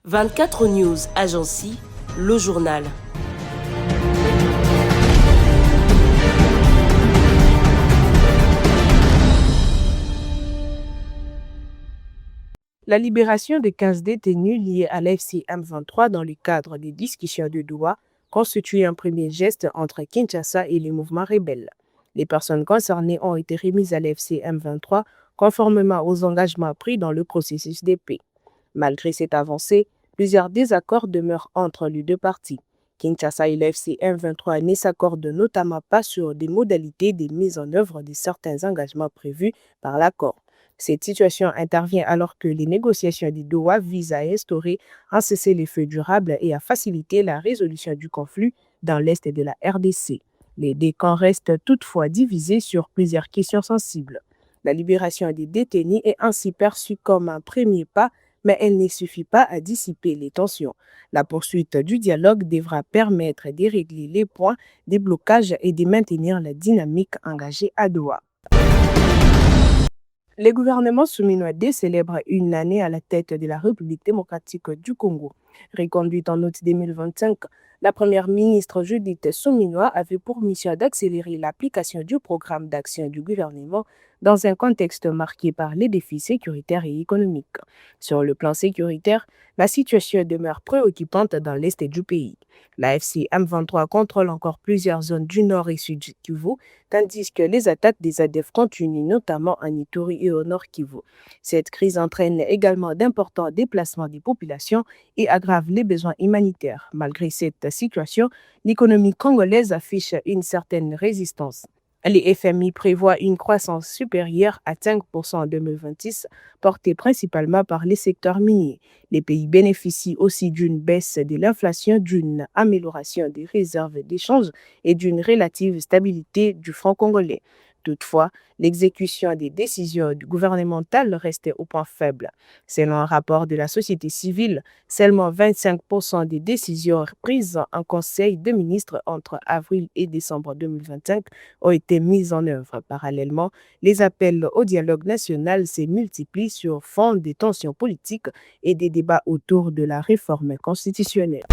24 News Agency, le journal. La libération de 15 détenus liés à l'AFC M23 dans le cadre des discussions de Doha constitue un premier geste entre Kinshasa et les mouvements rebelles. Les personnes concernées ont été remises à l'AFC M23 conformément aux engagements pris dans le processus de paix. Malgré cette avancée, plusieurs désaccords demeurent entre les deux parties. Kinshasa et l'AFC M23 ne s'accordent notamment pas sur des modalités de mise en œuvre de certains engagements prévus par l'accord. Cette situation intervient alors que les négociations de Doha visent à instaurer un cessez-le-feu durable et à faciliter la résolution du conflit dans l'est de la RDC. Les deux camps restent toutefois divisés sur plusieurs questions sensibles. La libération des détenus est ainsi perçue comme un premier pas, mais elle ne suffit pas à dissiper les tensions. La poursuite du dialogue devra permettre de régler les points des blocages et de maintenir la dynamique engagée à Doha. Le gouvernement souminois célèbre une année à la tête de la République démocratique du Congo. Reconduite en août 2025, la première ministre Judith Suminwa avait pour mission d'accélérer l'application du programme d'action du gouvernement dans un contexte marqué par les défis sécuritaires et économiques. Sur le plan sécuritaire, la situation demeure préoccupante dans l'est du pays. La FC M23 contrôle encore plusieurs zones du nord et sud du Kivu, tandis que les attaques des ADF continuent notamment en Ituri et au nord Kivu. Cette crise entraîne également d'importants déplacements des populations et aggrave les besoins humanitaires. Malgré cette situation, l'économie congolaise affiche une certaine résistance. Les FMI prévoient une croissance supérieure à 5% en 2026, portée principalement par les secteurs miniers. Les pays bénéficient aussi d'une baisse de l'inflation, d'une amélioration des réserves d'échange et d'une relative stabilité du franc congolais. Toutefois, l'exécution des décisions gouvernementales reste au point faible. Selon un rapport de la société civile, seulement 25% des décisions prises en Conseil des ministres entre avril et décembre 2025 ont été mises en œuvre. Parallèlement, les appels au dialogue national se multiplient sur fond des tensions politiques et des débats autour de la réforme constitutionnelle.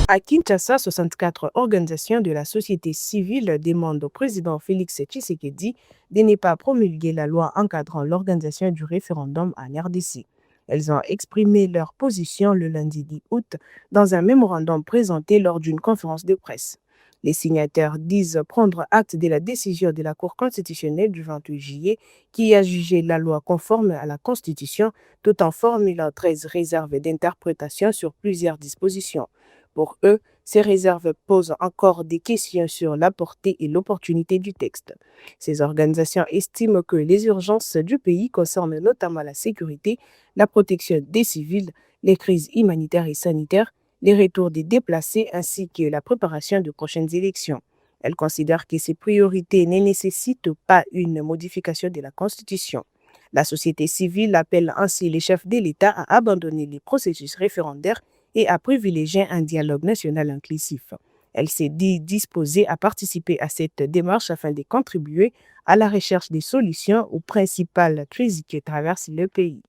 À Kinshasa, 64 organisations de la société civile demandent au président Félix Tshisekedi de ne pas promulguer la loi encadrant l'organisation du référendum en RDC. Elles ont exprimé leur position le lundi 10 août dans un mémorandum présenté lors d'une conférence de presse. Les signataires disent prendre acte de la décision de la Cour constitutionnelle du 28 juillet qui a jugé la loi conforme à la Constitution tout en formulant 13 réserves d'interprétation sur plusieurs dispositions. Pour eux, ces réserves posent encore des questions sur la portée et l'opportunité du texte. Ces organisations estiment que les urgences du pays concernent notamment la sécurité, la protection des civils, les crises humanitaires et sanitaires, les retours des déplacés ainsi que la préparation de prochaines élections. Elles considèrent que ces priorités ne nécessitent pas une modification de la Constitution. La société civile appelle ainsi les chefs de l'État à abandonner les processus référendaires et à privilégier un dialogue national inclusif. Elle s'est dit disposée à participer à cette démarche afin de contribuer à la recherche des solutions aux principales crises qui traversent le pays.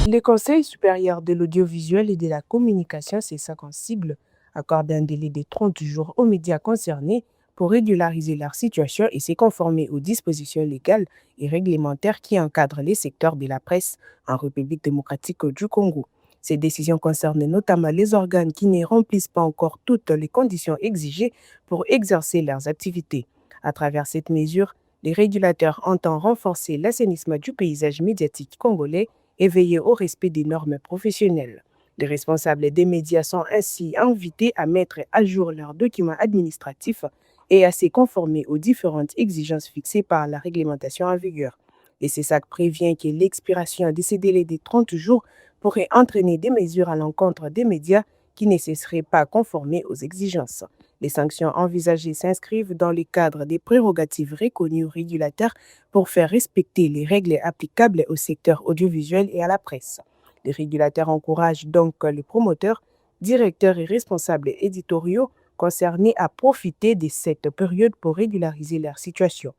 Le Conseil supérieur de l'audiovisuel et de la communication, c'est ça qu'on cible, accorde un délai de 30 jours aux médias concernés pour régulariser leur situation et se conformer aux dispositions légales et réglementaires qui encadrent les secteurs de la presse en République démocratique du Congo. Ces décisions concernent notamment les organes qui ne remplissent pas encore toutes les conditions exigées pour exercer leurs activités. À travers cette mesure, les régulateurs entendent renforcer l'assainissement du paysage médiatique congolais et veiller au respect des normes professionnelles. Les responsables des médias sont ainsi invités à mettre à jour leurs documents administratifs et à se conformer aux différentes exigences fixées par la réglementation en vigueur. Et c'est ça qui prévient que l'expiration de ces délais de 30 jours pourrait entraîner des mesures à l'encontre des médias qui ne se seraient pas conformés aux exigences. Les sanctions envisagées s'inscrivent dans le cadre des prérogatives reconnues aux régulateurs pour faire respecter les règles applicables au secteur audiovisuel et à la presse. Les régulateurs encouragent donc les promoteurs, directeurs et responsables éditoriaux concernés à profiter de cette période pour régulariser leur situation.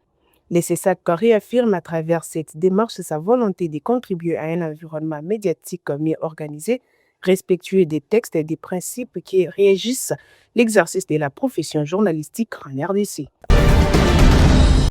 Les CESAC réaffirment à travers cette démarche sa volonté de contribuer à un environnement médiatique mieux organisé, respectueux des textes et des principes qui régissent l'exercice de la profession journalistique en RDC.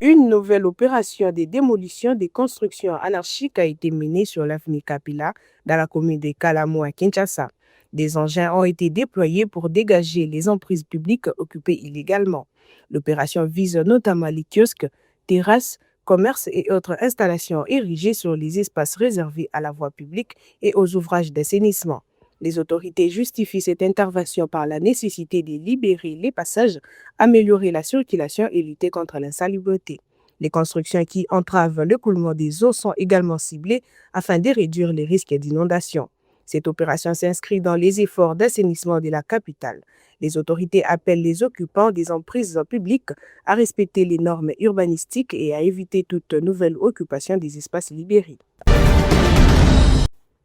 Une nouvelle opération de démolition des constructions anarchiques a été menée sur l'avenue Kapila, dans la commune de Kalamo à Kinshasa. Des engins ont été déployés pour dégager les emprises publiques occupées illégalement. L'opération vise notamment les kiosques, terrasses, commerces et autres installations érigées sur les espaces réservés à la voie publique et aux ouvrages d'assainissement. Les autorités justifient cette intervention par la nécessité de libérer les passages, améliorer la circulation et lutter contre l'insalubrité. Les constructions qui entravent l'écoulement des eaux sont également ciblées afin de réduire les risques d'inondation. Cette opération s'inscrit dans les efforts d'assainissement de la capitale. Les autorités appellent les occupants des emprises publiques à respecter les normes urbanistiques et à éviter toute nouvelle occupation des espaces libérés.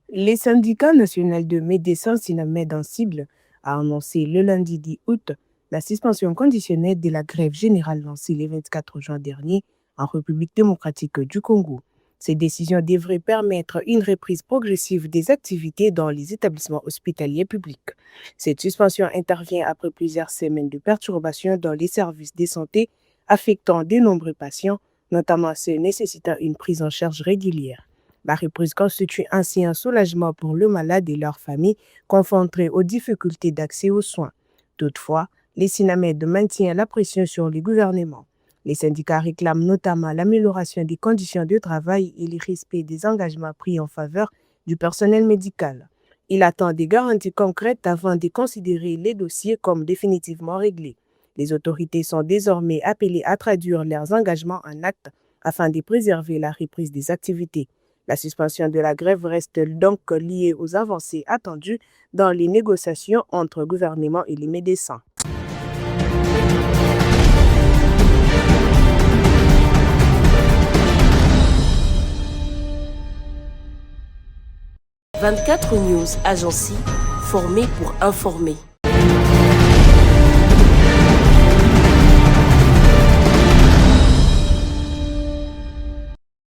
Les syndicats nationaux de médecins Sinamed en cible a annoncé le lundi 10 août la suspension conditionnelle de la grève générale lancée le 24 juin dernier en République démocratique du Congo. Ces décisions devraient permettre une reprise progressive des activités dans les établissements hospitaliers publics. Cette suspension intervient après plusieurs semaines de perturbations dans les services de santé affectant de nombreux patients, notamment ceux nécessitant une prise en charge régulière. La reprise constitue ainsi un soulagement pour le malade et leur famille confrontés aux difficultés d'accès aux soins. Toutefois, les Sinamed maintiennent la pression sur les gouvernements. Les syndicats réclament notamment l'amélioration des conditions de travail et le respect des engagements pris en faveur du personnel médical. Ils attendent des garanties concrètes avant de considérer les dossiers comme définitivement réglés. Les autorités sont désormais appelées à traduire leurs engagements en actes afin de préserver la reprise des activités. La suspension de la grève reste donc liée aux avancées attendues dans les négociations entre le gouvernement et les médecins. « 24 News Agency, formée pour informer.